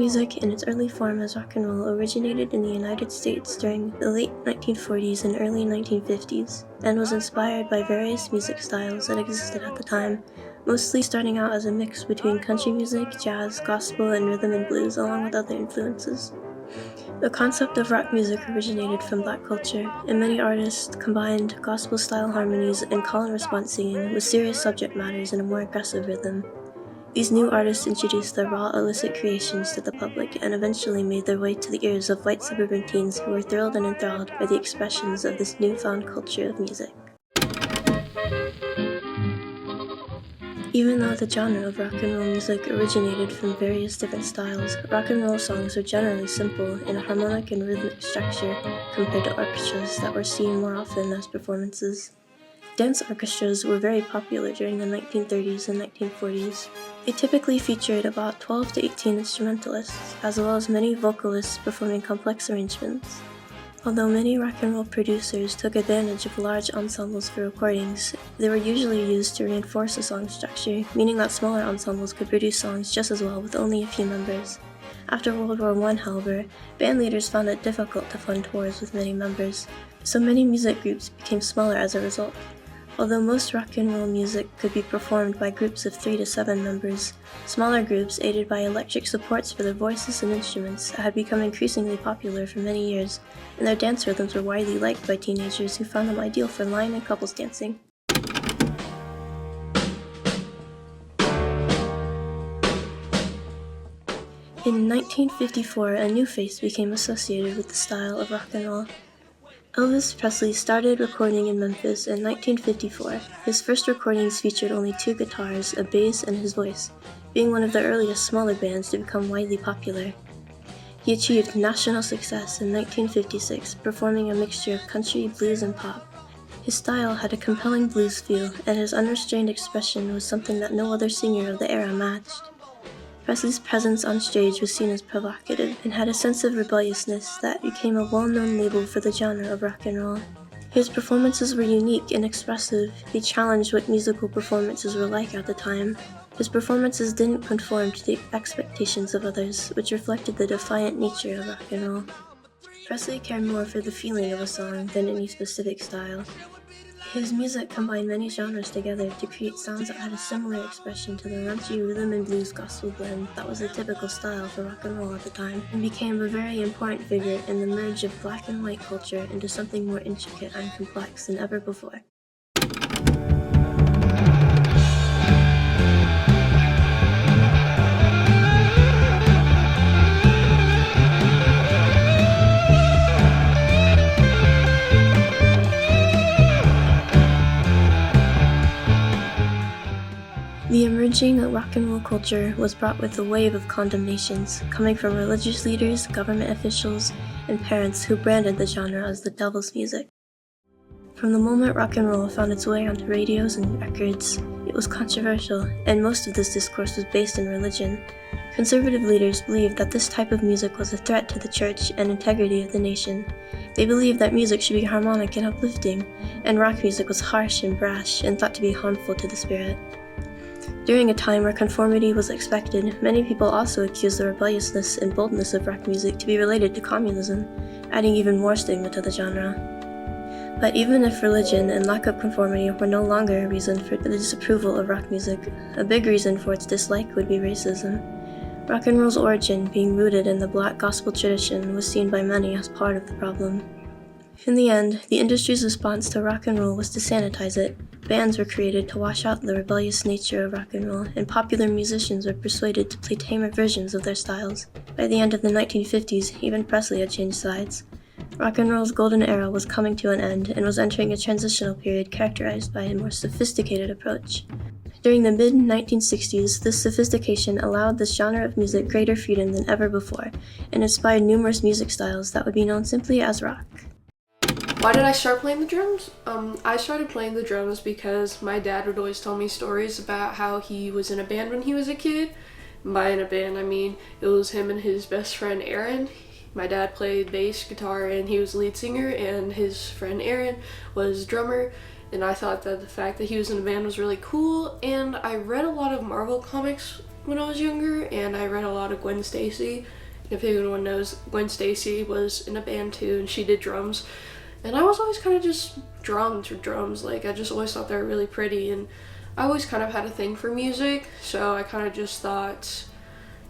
music in its early form as rock and roll originated in the United States during the late 1940s and early 1950s, and was inspired by various music styles that existed at the time, mostly starting out as a mix between country music, jazz, gospel, and rhythm and blues, along with other influences. The concept of rock music originated from Black culture, and many artists combined gospel-style harmonies and call-and-response singing with serious subject matters in a more aggressive rhythm. These new artists introduced their raw, illicit creations to the public and eventually made their way to the ears of white suburban teens who were thrilled and enthralled by the expressions of this newfound culture of music. Even though the genre of rock and roll music originated from various different styles, rock and roll songs were generally simple in a harmonic and rhythmic structure compared to orchestras that were seen more often as performances. Dance orchestras were very popular during the 1930s and 1940s. They typically featured about 12 to 18 instrumentalists, as well as many vocalists performing complex arrangements. Although many rock and roll producers took advantage of large ensembles for recordings, they were usually used to reinforce a song structure, meaning that smaller ensembles could produce songs just as well with only a few members. After World War I, however, band leaders found it difficult to fund tours with many members, so many music groups became smaller as a result. Although most rock and roll music could be performed by groups of 3 to 7 members, smaller groups aided by electric supports for their voices and instruments had become increasingly popular for many years, and their dance rhythms were widely liked by teenagers who found them ideal for line and couples dancing. In 1954, a new face became associated with the style of rock and roll. Elvis Presley started recording in Memphis in 1954. His first recordings featured only 2 guitars, a bass, and his voice, being one of the earliest smaller bands to become widely popular. He achieved national success in 1956, performing a mixture of country, blues, and pop. His style had a compelling blues feel, and his unrestrained expression was something that no other singer of the era matched. Presley's presence on stage was seen as provocative and had a sense of rebelliousness that became a well-known label for the genre of rock and roll. His performances were unique and expressive. They challenged what musical performances were like at the time. His performances didn't conform to the expectations of others, which reflected the defiant nature of rock and roll. Presley cared more for the feeling of a song than any specific style. His music combined many genres together to create sounds that had a similar expression to the raunchy rhythm and blues gospel blend that was a typical style for rock and roll at the time, and became a very important figure in the merge of black and white culture into something more intricate and complex than ever before. The emerging rock and roll culture was brought with a wave of condemnations coming from religious leaders, government officials, and parents who branded the genre as the devil's music. From the moment rock and roll found its way onto radios and records, it was controversial, and most of this discourse was based in religion. Conservative leaders believed that this type of music was a threat to the church and integrity of the nation. They believed that music should be harmonic and uplifting, and rock music was harsh and brash and thought to be harmful to the spirit. During a time where conformity was expected, many people also accused the rebelliousness and boldness of rock music to be related to communism, adding even more stigma to the genre. But even if religion and lack of conformity were no longer a reason for the disapproval of rock music, a big reason for its dislike would be racism. Rock and roll's origin, being rooted in the black gospel tradition, was seen by many as part of the problem. In the end, the industry's response to rock and roll was to sanitize it. Bands were created to wash out the rebellious nature of rock and roll, and popular musicians were persuaded to play tamer versions of their styles. By the end of the 1950s, even Presley had changed sides. Rock and roll's golden era was coming to an end and was entering a transitional period characterized by a more sophisticated approach. During the mid-1960s, this sophistication allowed this genre of music greater freedom than ever before, and inspired numerous music styles that would be known simply as rock. Why did I start playing the drums? I started playing the drums because my dad would always tell me stories about how he was in a band when he was a kid. And by in a band, I mean it was him and his best friend Aaron. My dad played bass, guitar, and he was the lead singer, and his friend Aaron was drummer. And I thought that the fact that he was in a band was really cool, and I read a lot of Marvel comics when I was younger, and I read a lot of Gwen Stacy. If anyone knows, Gwen Stacy was in a band too, and she did drums. And I was always kind of just drawn to drums. Like, I just always thought they were really pretty, and I always kind of had a thing for music, so I kind of just thought,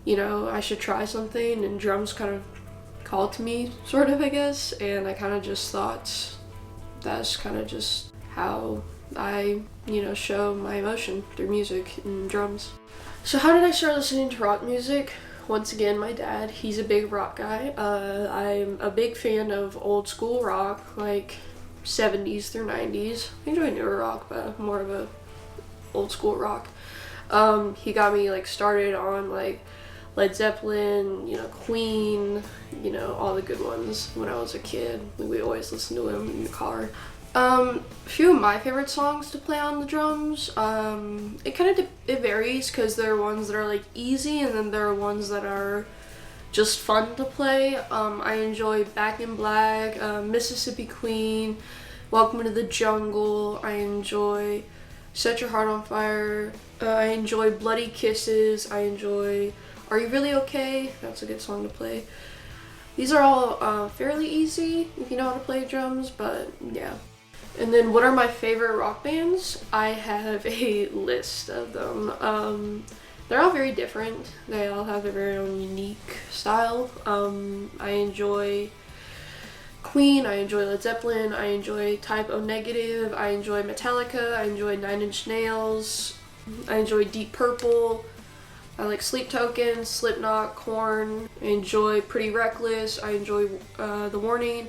you know, I should try something, and drums kind of called to me, sort of, I guess, and I kind of just thought that's kind of just how I, you know, show my emotion through music and drums. So how did I start listening to rock music? Once again, my dad, he's a big rock guy. I'm a big fan of old school rock, like 70s through 90s. I enjoy newer rock, but more of a old school rock. He got me like started on like Led Zeppelin, you know, Queen, you know, all the good ones when I was a kid. We always listened to them in the car. A few of my favorite songs to play on the drums, it kind of it varies, because there are ones that are like easy, and then there are ones that are just fun to play. I enjoy Back in Black, Mississippi Queen, Welcome to the Jungle. I enjoy Set Your Heart on Fire. I enjoy Bloody Kisses. I enjoy Are You Really Okay? That's a good song to play. These are all fairly easy if you know how to play drums, but yeah. And then what are my favorite rock bands? I have a list of them. They're all very different. They all have their very own unique style. I enjoy Queen, I enjoy Led Zeppelin, I enjoy Type O Negative, I enjoy Metallica, I enjoy Nine Inch Nails, I enjoy Deep Purple, I like Sleep Token, Slipknot, Korn, I enjoy Pretty Reckless, I enjoy The Warning,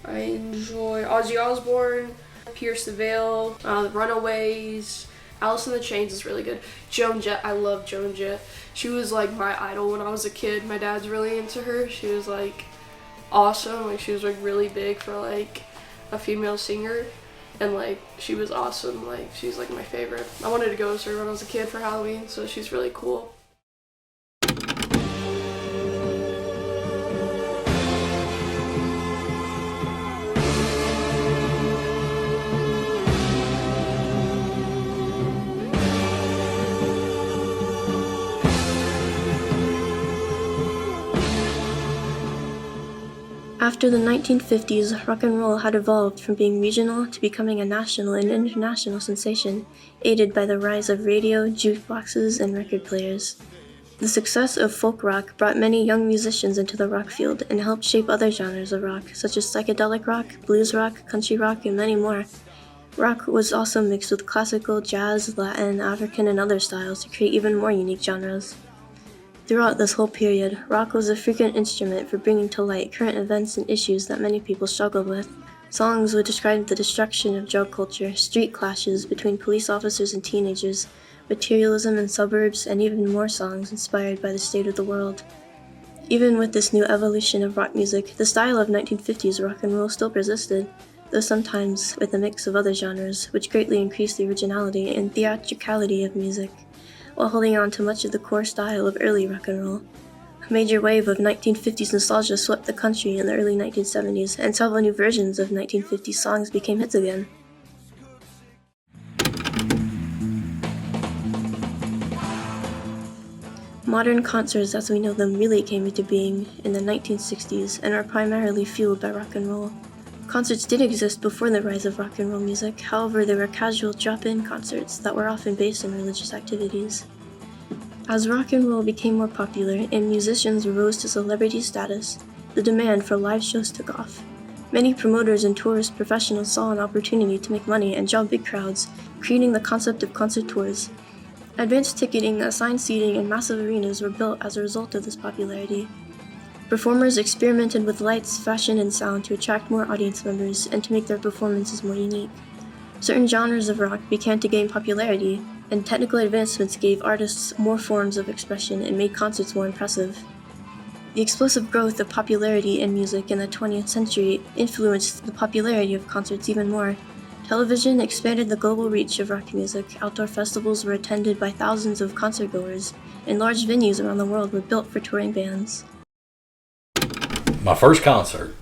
I enjoy Ozzy Osbourne, Pierce the Veil, The Runaways, Alice in the Chains is really good. Joan Jett, I love Joan Jett. She was like my idol when I was a kid. My dad's really into her. She was like awesome. Like, she was like really big for like a female singer, and like she was awesome. Like, she's like my favorite. I wanted to go with her when I was a kid for Halloween, so she's really cool. After the 1950s, rock and roll had evolved from being regional to becoming a national and international sensation, aided by the rise of radio, jukeboxes, and record players. The success of folk rock brought many young musicians into the rock field and helped shape other genres of rock, such as psychedelic rock, blues rock, country rock, and many more. Rock was also mixed with classical, jazz, Latin, African, and other styles to create even more unique genres. Throughout this whole period, rock was a frequent instrument for bringing to light current events and issues that many people struggled with. Songs would describe the destruction of drug culture, street clashes between police officers and teenagers, materialism in suburbs, and even more songs inspired by the state of the world. Even with this new evolution of rock music, the style of 1950s rock and roll still persisted, though sometimes with a mix of other genres, which greatly increased the originality and theatricality of music, while holding on to much of the core style of early rock and roll. A major wave of 1950s nostalgia swept the country in the early 1970s, and several new versions of 1950s songs became hits again. Modern concerts as we know them really came into being in the 1960s and are primarily fueled by rock and roll. Concerts did exist before the rise of rock and roll music, however they were casual drop-in concerts that were often based on religious activities. As rock and roll became more popular and musicians rose to celebrity status, the demand for live shows took off. Many promoters and tourist professionals saw an opportunity to make money and draw big crowds, creating the concept of concert tours. Advanced ticketing, assigned seating, and massive arenas were built as a result of this popularity. Performers experimented with lights, fashion, and sound to attract more audience members and to make their performances more unique. Certain genres of rock began to gain popularity, and technical advancements gave artists more forms of expression and made concerts more impressive. The explosive growth of popularity in music in the 20th century influenced the popularity of concerts even more. Television expanded the global reach of rock music, outdoor festivals were attended by thousands of concertgoers, and large venues around the world were built for touring bands. My first concert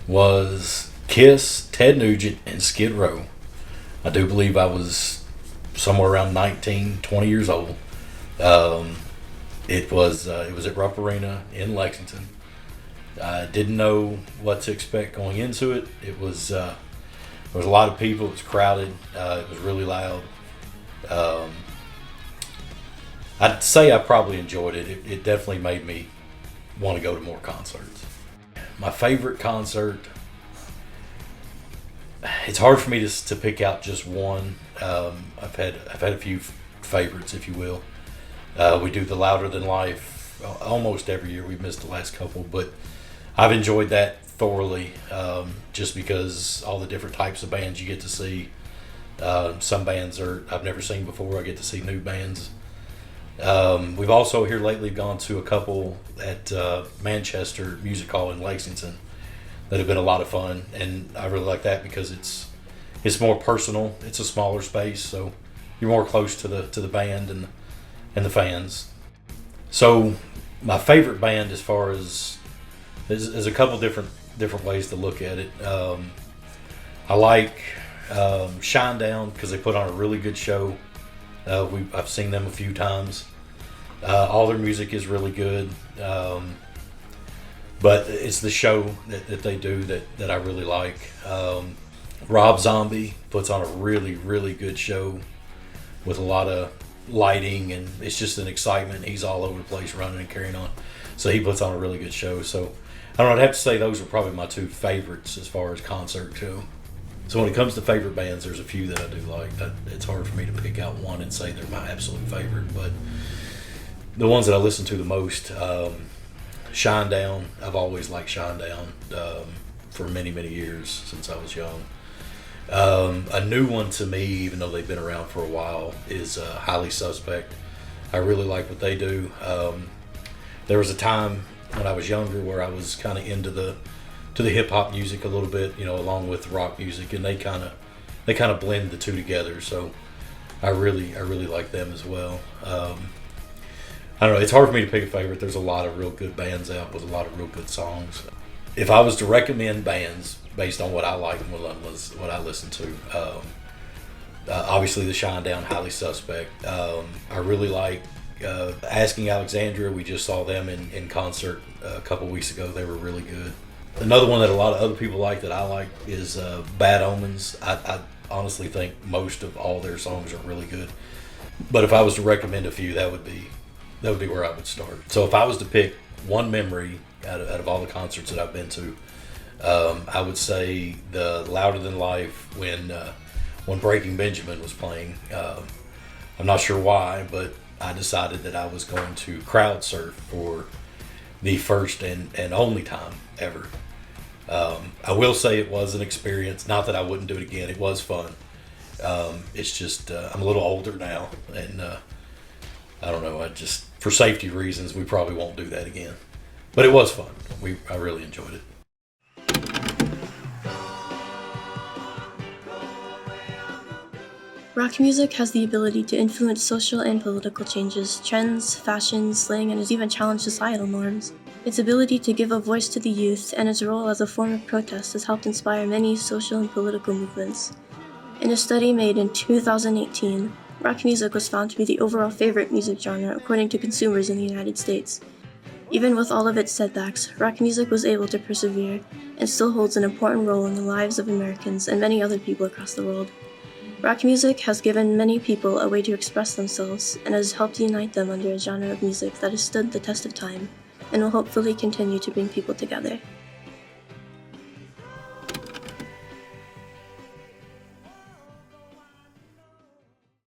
was Kiss, Ted Nugent, and Skid Row. I do believe I was somewhere around 19, 20 years old. It was at Rupp Arena in Lexington. I didn't know what to expect going into it. There was a lot of people. It was crowded. It was really loud. I'd say I probably enjoyed it. It definitely made me want to go to more concerts. My favorite concert. It's hard for me to pick out just one. I've had a few favorites, if you will. We do the Louder Than Life almost every year. We've missed the last couple, but I've enjoyed that thoroughly, just because all the different types of bands you get to see. Some bands I've never seen before. I get to see new bands. We've also here lately gone to a couple at Manchester Music Hall in Lexington that have been a lot of fun, and I really like that because it's more personal. It's a smaller space, so you're more close to the band and the fans. So my favorite band, as far as there's a couple different ways to look at it. I like Shinedown because they put on a really good show. I've seen them a few times. All their music is really good, but it's the show that they do that I really like. Rob Zombie puts on a really, really good show with a lot of lighting, and it's just an excitement. He's all over the place running and carrying on. So he puts on a really good show. So I don't know, I'd have to say those are probably my two favorites as far as concert go. So when it comes to favorite bands, there's a few that I do like. It's hard for me to pick out one and say they're my absolute favorite, but the ones that I listen to the most, Shinedown. I've always liked Shinedown for many, many years since I was young. A new one to me, even though they've been around for a while, is Highly Suspect. I really like what they do. There was a time when I was younger where I was kind of into the hip hop music a little bit, along with rock music, and they kind of blend the two together. So I really like them as well. I don't know. It's hard for me to pick a favorite. There's a lot of real good bands out with a lot of real good songs. If I was to recommend bands based on what I like and what I listen to, obviously the Shinedown, Highly Suspect. I really like Asking Alexandria. We just saw them in concert a couple weeks ago. They were really good. Another one that a lot of other people like that I like is Bad Omens. I honestly think most of all their songs are really good. But if I was to recommend a few, that would be where I would start. So if I was to pick one memory out of all the concerts that I've been to, I would say the Louder Than Life when Breaking Benjamin was playing. I'm not sure why, but I decided that I was going to crowd surf for the first and only time ever. I will say it was an experience. Not that I wouldn't do it again. It was fun. It's just I'm a little older now, and I don't know. For safety reasons, we probably won't do that again. But it was fun. I really enjoyed it. Rock music has the ability to influence social and political changes, trends, fashion, slang, and has even challenged societal norms. Its ability to give a voice to the youth and its role as a form of protest has helped inspire many social and political movements. In a study made in 2018, rock music was found to be the overall favorite music genre according to consumers in the United States. Even with all of its setbacks, rock music was able to persevere and still holds an important role in the lives of Americans and many other people across the world. Rock music has given many people a way to express themselves and has helped unite them under a genre of music that has stood the test of time and will hopefully continue to bring people together.